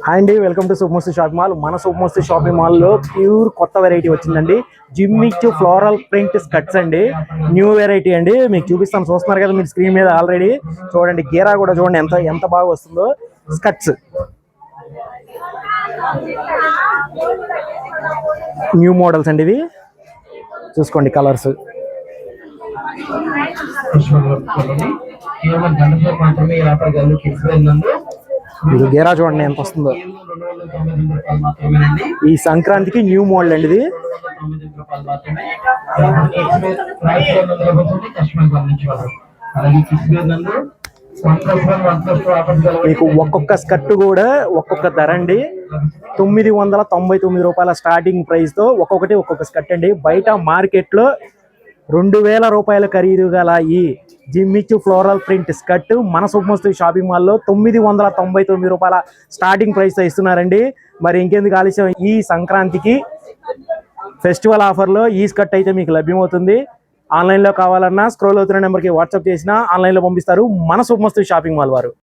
Hi అండి, welcome to super Masti shopping mall. మన super మస్తీ shopping మాల్లో ప్యూర్ కొత్త వెరైటీ వచ్చిందండి. జిమ్మిచ్ ఫ్లోరల్ ప్రింట్ స్కర్ట్స్ అండి. న్యూ వెరైటీ అండి. మీకు చూపిస్తాను, చూస్తున్నారు కదా మీరు స్క్రీన్ మీద ఆల్రెడీ. చూడండి, గేరా కూడా చూడండి ఎంత ఎంత బాగా వస్తుందో. స్కర్ట్స్ న్యూ మోడల్స్ అండి ఇవి. చూసుకోండి కలర్స్. ఇది గేరా చూడండి ఎంత వస్తుందో. ఈ సంక్రాంతికి న్యూ మోడల్ అండి ఇది. మీకు ఒక్కొక్క స్కర్ట్ కూడా ఒక్కొక్క ధర అండి. 999 రూపాయల స్టార్టింగ్ ప్రైస్ తో ఒక్కొక్క స్కర్ట్ అండి. బయట మార్కెట్ లో 2000 రూపాయల ఖరీదు గల ఈ జిమ్మిచ్ ఫ్లోరల్ ప్రింట్ స్కర్ట్ మన సూపర్ మస్తీ షాపింగ్ మాల్లో 999 రూపాయల స్టార్టింగ్ ప్రైస్ తో ఇస్తున్నారండి. మరి ఇంకెందుకు ఆలస్యం, ఈ సంక్రాంతికి ఫెస్టివల్ ఆఫర్లో ఈ స్కర్ట్ అయితే మీకు లభ్యమవుతుంది. ఆన్లైన్లో కావాలన్నా స్క్రోల్ అవుతున్న నెంబర్కి వాట్సాప్ చేసినా ఆన్లైన్లో పంపిస్తారు మన సూపర్ మస్తీ షాపింగ్ మాల్ వారు.